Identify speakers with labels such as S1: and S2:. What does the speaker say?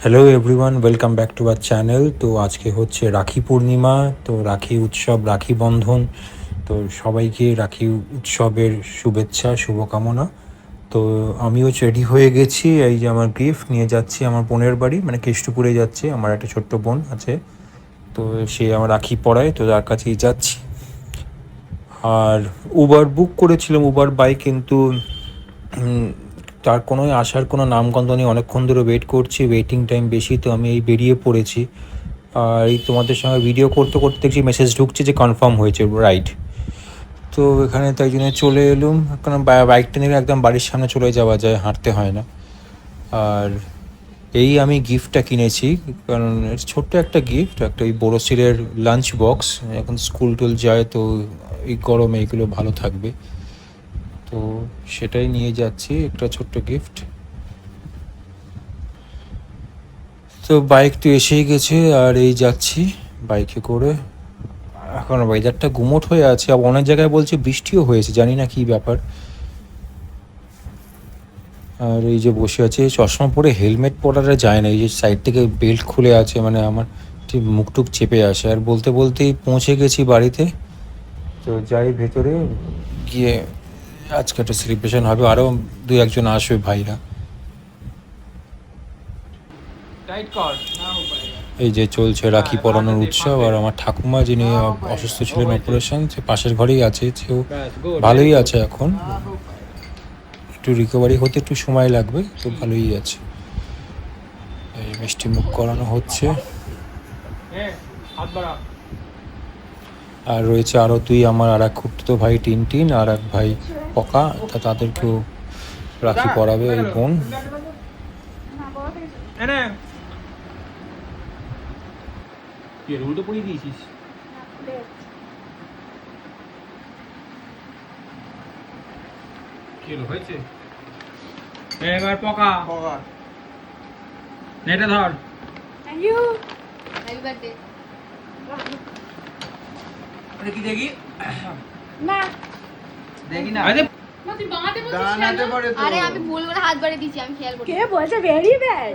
S1: Hello everyone, welcome back to our channel. তো আজকে হচ্ছে রাখি পূর্ণিমা, তো রাখি উৎসব, রাখি বন্ধন। তো সবাইকে রাখি উৎসবের শুভেচ্ছা, শুভকামনা। তো আমিও রেডি হয়ে গেছি, এই যে আমার গিফট নিয়ে যাচ্ছি আমার বোনের বাড়ি, মানে কেষ্টপুরে যাচ্ছি। আমার একটা ছোট্ট বোন আছে, তো সে আমার রাখি পরায়, তো তার কাছেই যাচ্ছি। আর উবার বুক করেছিলাম, উবার বাইক, কিন্তু তার কোনো আসার কোনো নামগন্ধ নেই। অনেকক্ষণ ধরে ওয়েট করছি, ওয়েটিং টাইম বেশি, তো আমি এই বেরিয়ে পড়েছি। আর এই তোমাদের সঙ্গে ভিডিও করতে করতে দেখছি মেসেজ ঢুকছে যে কনফার্ম হয়েছে রাইড। তো এখানে তাই জন্য চলে এলুম, কারণ বাইকটা নিয়ে একদম বাড়ির সামনে চলে যাওয়া যায়, হাঁটতে হয় না। আর এই আমি গিফটটা কিনেছি, কারণ ছোট্ট একটা গিফট, একটা ওই বোরোসিলের লাঞ্চ বক্স। এখন স্কুল টুল যায়, তো এই গরমে এগুলো ভালো থাকবে, তো সেটাই নিয়ে যাচ্ছি, একটা ছোট্ট গিফট। তো বাইক তো এসেই গেছে, আর এই যাচ্ছি বাইকে করে। এখন ওয়েদারটা গুমোট হয়ে আছে, আর অনেক জায়গায় বলছে বৃষ্টিও হয়েছে, জানি না কী ব্যাপার। আর এই যে বসে আছে, চশমা পরে হেলমেট পরাটা যায় না, এই যে সাইড থেকে বেল্ট খুলে আছে, মানে আমার ঠিক মুখটুক চেপে আসে। আর বলতে বলতেই পৌঁছে গেছি বাড়িতে। তো যাই ভেতরে গিয়ে, আজকে একটা সেলিব্রেশন হবে, আরও দু একজন আসবে ভাইরা। এই যে চলছে রাখি পরানোর উৎসব। আর আমার ঠাকুমা, যিনি অসুস্থ ছিলেন, অপারেশন, সে পাশের ঘরেই আছে, সেও ভালোই আছে এখন। একটু রিকভারি হতে একটু সময় লাগবে, তো ভালোই আছে। এই মিষ্টি মুখ করানো হচ্ছে। আর রয়েছে আরও দুই, আমার আর এক খুঁড়তো ভাই টিন, আর এক ভাই পকা, তা তাদেরকেও রাখি পরাবে ওই বোন।
S2: উল্টো পড়িয়ে দিয়েছিস। কি হলো, হয়েছে? এবার পকা নেটে ধর।
S3: Thank you, happy birthday.
S2: দেখি দেখি
S3: না
S2: দেখি না, আরে
S3: তুই বাঁধাতে বলছিস কেন? আরে আমি ভুল করে হাত বাড়িয়ে দিয়েছি, আমি খেয়াল করি। কে বলছে ভেরি ব্যাড?